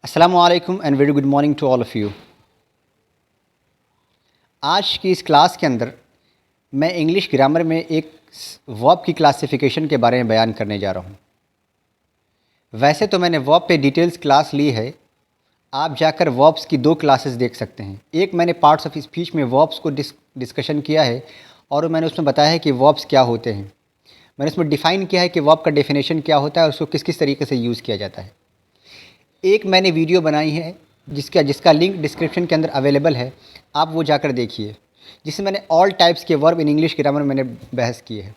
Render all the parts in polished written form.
अस्सलामु अलैकुम and very good morning to all of you. आज की इस क्लास के अंदर मैं इंग्लिश ग्रामर में एक वर्ब की क्लासिफिकेशन के बारे में बयान करने जा रहा हूँ। वैसे तो मैंने वर्ब पे डिटेल्स क्लास ली है, आप जाकर वर्ब्स की दो क्लासेस देख सकते हैं। एक मैंने पार्ट्स ऑफ स्पीच में वर्ब्स को डिस्कशन किया है और मैंने उसमें बताया है कि वर्ब्स क्या होते हैं। मैंने उसमें डिफ़ाइन किया है कि वर्ब का डेफिनेशन क्या होता है और उसको किस किस तरीके से यूज़ किया जाता है। एक मैंने वीडियो बनाई है जिसका लिंक डिस्क्रिप्शन के अंदर अवेलेबल है, आप वो जाकर देखिए, जिसमें मैंने ऑल टाइप्स के वर्ब इन इंग्लिश ग्रामर मैंने बहस की है।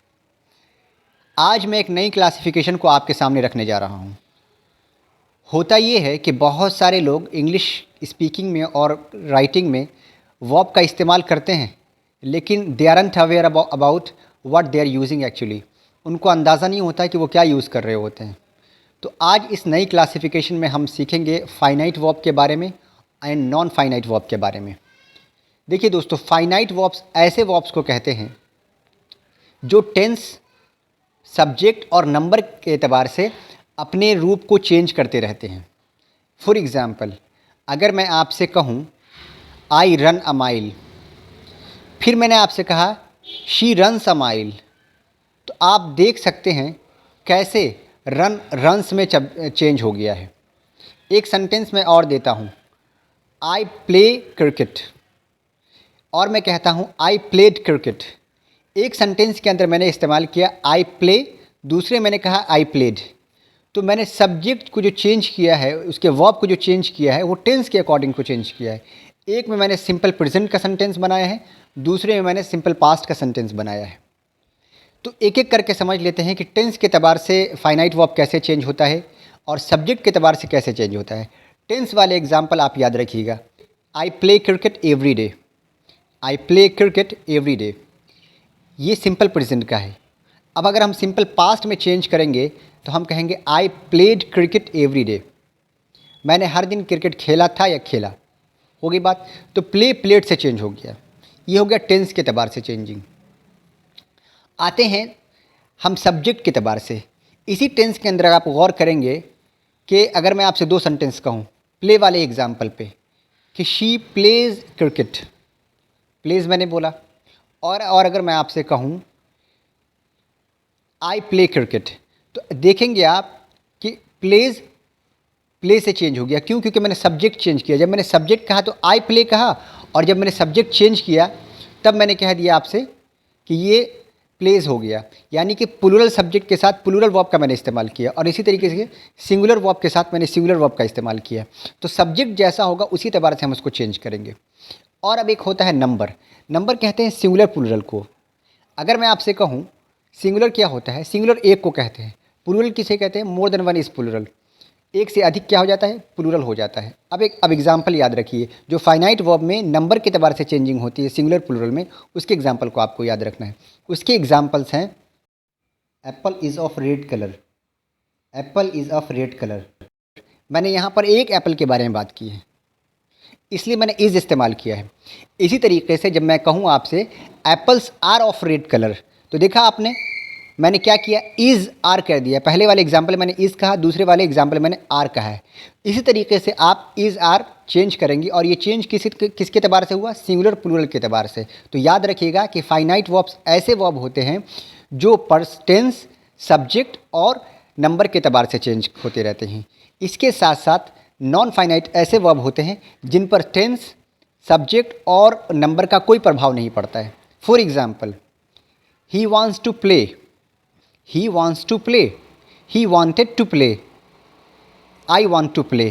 आज मैं एक नई क्लासिफिकेशन को आपके सामने रखने जा रहा हूँ। होता ये है कि बहुत सारे लोग इंग्लिश स्पीकिंग में और राइटिंग में वर्ब का इस्तेमाल करते हैं, लेकिन they aren't aware about what they are using actually. उनको अंदाज़ा नहीं होता कि वो क्या यूज़ कर रहे होते हैं। तो आज इस नई क्लासिफिकेशन में हम सीखेंगे फाइनाइट वर्ब के बारे में एंड नॉन फाइनाइट वर्ब के बारे में। देखिए दोस्तों, फाइनाइट वर्ब्स ऐसे वर्ब्स को कहते हैं जो टेंस, सब्जेक्ट और नंबर के एतबार से अपने रूप को चेंज करते रहते हैं। फॉर एग्ज़ाम्पल, अगर मैं आपसे कहूँ आई रन अ माइल, फिर मैंने आपसे कहा शी रन्स अ माइल, तो आप देख सकते हैं कैसे रन्स में चेंज हो गया है। एक सेंटेंस में और देता हूँ, आई प्ले क्रिकेट, और मैं कहता हूँ आई प्लेड क्रिकेट। एक सेंटेंस के अंदर मैंने इस्तेमाल किया आई प्ले, दूसरे मैंने कहा आई प्लेड। तो मैंने सब्जेक्ट को जो चेंज किया है, उसके वर्ब को जो चेंज किया है, वो टेंस के अकॉर्डिंग को चेंज किया है। एक में मैंने सिंपल प्रेजेंट का सेंटेंस बनाया है, दूसरे में मैंने सिंपल पास्ट का सेंटेंस बनाया है। तो एक एक करके समझ लेते हैं कि टेंस के एतबार से फाइनाइट वर्ब कैसे चेंज होता है और सब्जेक्ट के एतबार से कैसे चेंज होता है। टेंस वाले एग्जाम्पल आप याद रखिएगा, I play cricket every day, I play cricket every day, ये सिंपल प्रेजेंट का है। अब अगर हम सिंपल पास्ट में चेंज करेंगे तो हम कहेंगे I played cricket every day, मैंने हर दिन क्रिकेट खेला था या खेला, हो गई बात। तो प्ले प्लेड से चेंज हो गया, ये हो गया टेंस के एतबार से चेंजिंग। आते हैं हम सब्जेक्ट के एतबार से। इसी टेंस के अंदर आप गौर करेंगे कि अगर मैं आपसे दो सेंटेंस कहूँ प्ले वाले एग्जाम्पल पे कि शी प्लेज क्रिकेट, प्लेज मैंने बोला, और अगर मैं आपसे कहूँ आई प्ले क्रिकेट, तो देखेंगे आप कि प्लेज प्ले से चेंज हो गया। क्यों? क्योंकि मैंने सब्जेक्ट चेंज किया। जब मैंने सब्जेक्ट कहा तो आई प्ले कहा, और जब मैंने सब्जेक्ट चेंज किया तब मैंने कह दिया आपसे कि ये प्लेज हो गया। यानी कि प्लूरल सब्जेक्ट के साथ प्लूरल वर्ब का मैंने इस्तेमाल किया, और इसी तरीके से सिंगुलर वर्ब के साथ मैंने सिंगुलर वर्ब का इस्तेमाल किया। तो सब्जेक्ट जैसा होगा उसी एतबार से हम उसको चेंज करेंगे। और अब एक होता है नंबर। नंबर कहते हैं सिंगुलर प्लूरल को। अगर मैं आपसे कहूँ सिंगुलर क्या होता है, सिंगुलर एक को कहते हैं, प्लूरल किसे कहते हैं, more than one is plural, एक से अधिक क्या हो जाता है, प्लूरल हो जाता है। अब एग्जाम्पल याद रखिए, जो फाइनाइट वर्ब में नंबर के एतबार से चेंजिंग होती है सिंगुलर प्लूरल में, उसके एग्जाम्पल को आपको याद रखना है। उसके एग्जाम्पल्स हैं Apple is of red colour, Apple is of red colour. मैंने यहाँ पर एक एप्पल के बारे में बात की है, इसलिए मैंने इज़ इस्तेमाल किया है। इसी तरीके से जब मैं कहूँ आपसे apples are of red colour, तो देखा आपने मैंने क्या किया, इज़ आर कह दिया। पहले वाले एग्जाम्पल मैंने इज़ कहा, दूसरे वाले एग्जाम्पल मैंने आर कहा है। इसी तरीके से आप इज़ आर चेंज करेंगी, और ये चेंज किसके एतबार से हुआ, सिंगुलर प्लूरल के एतबार से। तो याद रखिएगा कि फाइनाइट वर्ब्स ऐसे वर्ब होते हैं जो टेंस, सब्जेक्ट और नंबर के एतबार से चेंज होते रहते हैं। इसके साथ साथ नॉन फाइनाइट ऐसे वर्ब होते हैं जिन पर टेंस, सब्जेक्ट और नंबर का कोई प्रभाव नहीं पड़ता है। For example, he wants to play, he wants to play, he wanted to play, I want to play।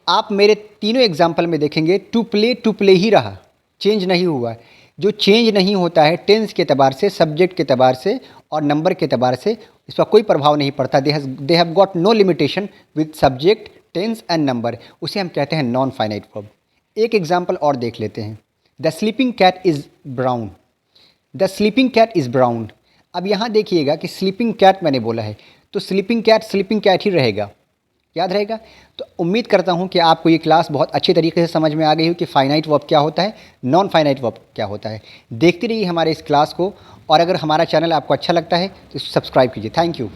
आप मेरे तीनों एग्जाम्पल में देखेंगे टू प्ले ही रहा, चेंज नहीं हुआ। जो चेंज नहीं होता है टेंस के एतबार से, सब्जेक्ट के एतबार से और नंबर के एतबार से, इस पर कोई प्रभाव नहीं पड़ता। They have got no limitation with subject, tense and number, उसे हम कहते हैं नॉन फाइनाइट वर्ब। एक एग्जाम्पल और देख लेते हैं, the sleeping cat is brown, the sleeping cat is brown. अब यहाँ देखिएगा कि स्लीपिंग कैट मैंने बोला है, तो स्लीपिंग कैट ही रहेगा, याद रहेगा। तो उम्मीद करता हूँ कि आपको ये क्लास बहुत अच्छे तरीके से समझ में आ गई हो कि फाइनाइट वर्ब क्या होता है, नॉन फाइनाइट वर्ब क्या होता है। देखते रहिए हमारे इस क्लास को, और अगर हमारा चैनल आपको अच्छा लगता है तो सब्सक्राइब कीजिए। Thank you.